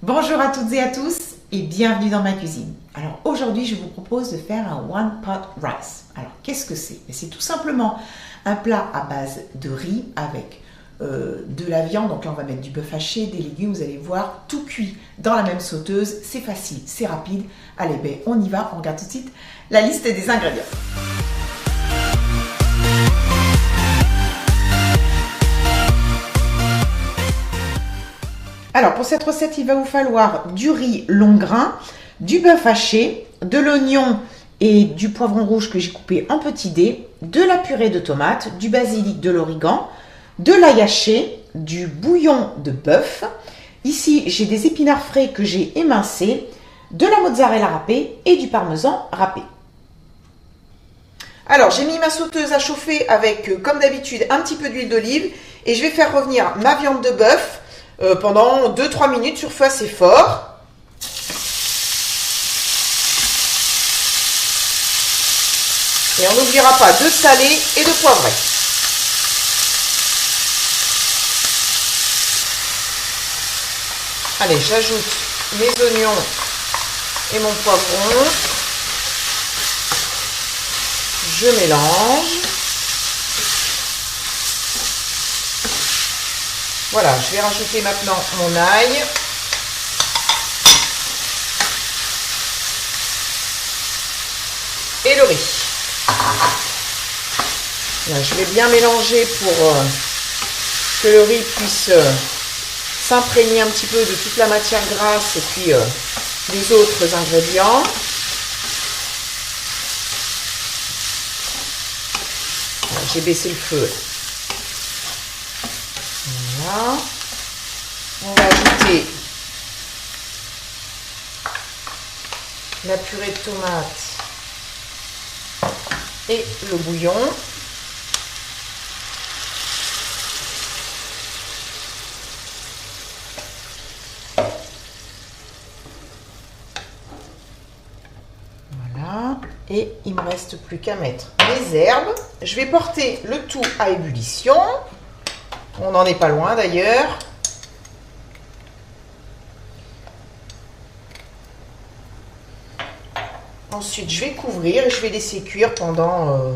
Bonjour à toutes et à tous et bienvenue dans ma cuisine. Alors aujourd'hui je vous propose de faire un one pot rice. Alors qu'est-ce que c'est? C'est tout simplement un plat à base de riz avec de la viande. Donc là on va mettre du bœuf haché, des légumes, vous allez voir, tout cuit dans la même sauteuse. C'est facile, c'est rapide. Allez ben on y va, on regarde tout de suite la liste des ingrédients. Alors pour cette recette, il va vous falloir du riz long grain, du bœuf haché, de l'oignon et du poivron rouge que j'ai coupé en petits dés, de la purée de tomates, du basilic, de l'origan, de l'ail haché, du bouillon de bœuf. Ici, j'ai des épinards frais que j'ai émincés, de la mozzarella râpée et du parmesan râpé. Alors, j'ai mis ma sauteuse à chauffer avec, comme d'habitude, un petit peu d'huile d'olive et je vais faire revenir ma viande de bœuf pendant 2-3 minutes sur feu assez fort. Et on n'oubliera pas de saler et de poivrer. Allez, j'ajoute mes oignons et mon poivron. Je mélange. Voilà, je vais rajouter maintenant mon ail. Et le riz. Là, je vais bien mélanger pour que le riz puisse s'imprégner un petit peu de toute la matière grasse et puis les autres ingrédients. J'ai baissé le feu. Voilà. On va ajouter la purée de tomates et le bouillon. Voilà. Et il ne me reste plus qu'à mettre mes herbes. Je vais porter le tout à ébullition. On n'en est pas loin d'ailleurs. Ensuite, je vais couvrir et je vais laisser cuire pendant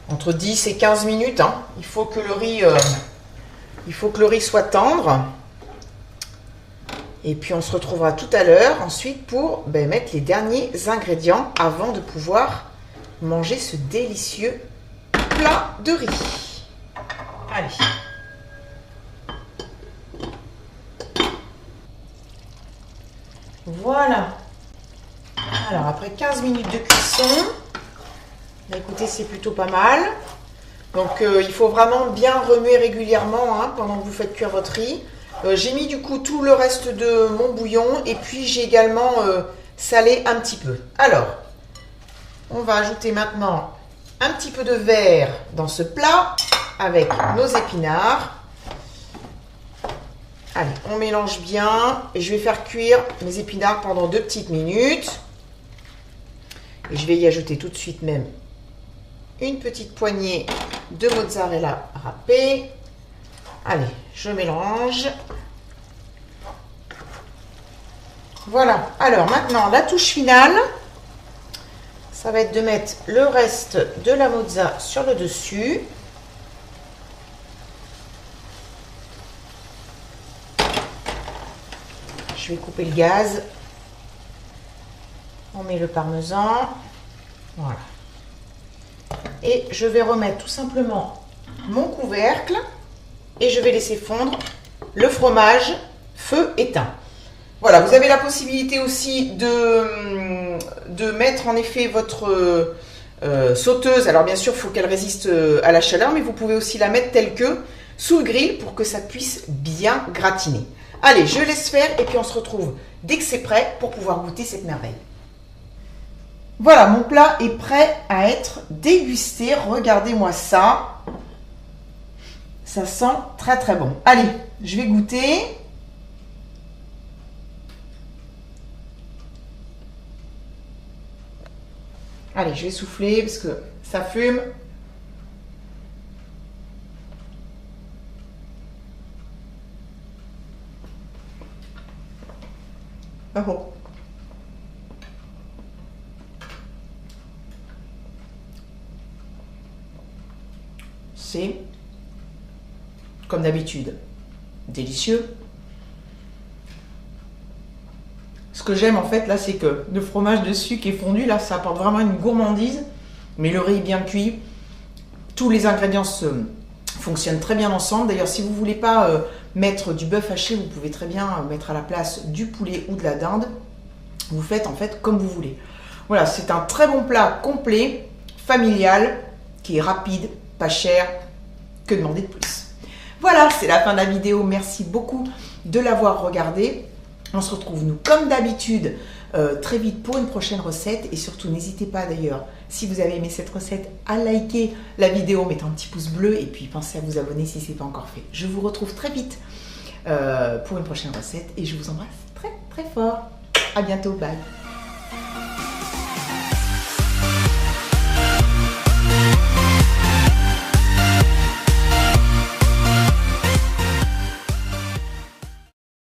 entre 10 et 15 minutes. Hein. Il faut que le riz soit tendre. Et puis, on se retrouvera tout à l'heure ensuite pour mettre les derniers ingrédients avant de pouvoir manger ce délicieux plat de riz. Allez. Voilà. Alors, après 15 minutes de cuisson, écoutez, c'est plutôt pas mal. Donc, il faut vraiment bien remuer régulièrement pendant que vous faites cuire votre riz. J'ai mis du coup tout le reste de mon bouillon et puis j'ai également salé un petit peu. Alors, on va ajouter maintenant un petit peu de verre dans ce plat avec nos épinards. Allez, on mélange bien et je vais faire cuire mes épinards pendant 2 petites minutes. Et je vais y ajouter tout de suite même une petite poignée de mozzarella râpée. Allez, je mélange. Voilà. Alors maintenant, la touche finale, ça va être de mettre le reste de la mozza sur le dessus. Je vais couper le gaz. On met le parmesan. Voilà. Et je vais remettre tout simplement mon couvercle et je vais laisser fondre le fromage feu éteint. Voilà, vous avez la possibilité aussi de mettre en effet votre sauteuse. Alors bien sûr, il faut qu'elle résiste à la chaleur, mais vous pouvez aussi la mettre telle que sous le grill pour que ça puisse bien gratiner. Allez, je laisse faire et puis on se retrouve dès que c'est prêt pour pouvoir goûter cette merveille. Voilà, mon plat est prêt à être dégusté. Regardez-moi ça. Ça sent très très bon. Allez, je vais goûter. Allez, je vais souffler parce que ça fume. Oh. C'est, comme d'habitude, délicieux. Ce que j'aime en fait là, c'est que le fromage dessus qui est fondu, là, ça apporte vraiment une gourmandise. Mais le riz est bien cuit. Tous les ingrédients fonctionnent très bien ensemble. D'ailleurs, si vous ne voulez pas mettre du bœuf haché, vous pouvez très bien mettre à la place du poulet ou de la dinde. Vous faites en fait comme vous voulez. Voilà, c'est un très bon plat complet, familial, qui est rapide, pas cher. Que demander de plus? Voilà, c'est la fin de la vidéo. Merci beaucoup de l'avoir regardé. On se retrouve, nous, comme d'habitude, très vite pour une prochaine recette. Et surtout, n'hésitez pas d'ailleurs, si vous avez aimé cette recette, à liker la vidéo, mettez un petit pouce bleu et puis pensez à vous abonner si ce n'est pas encore fait. Je vous retrouve très vite pour une prochaine recette et je vous embrasse très très fort. À bientôt, bye.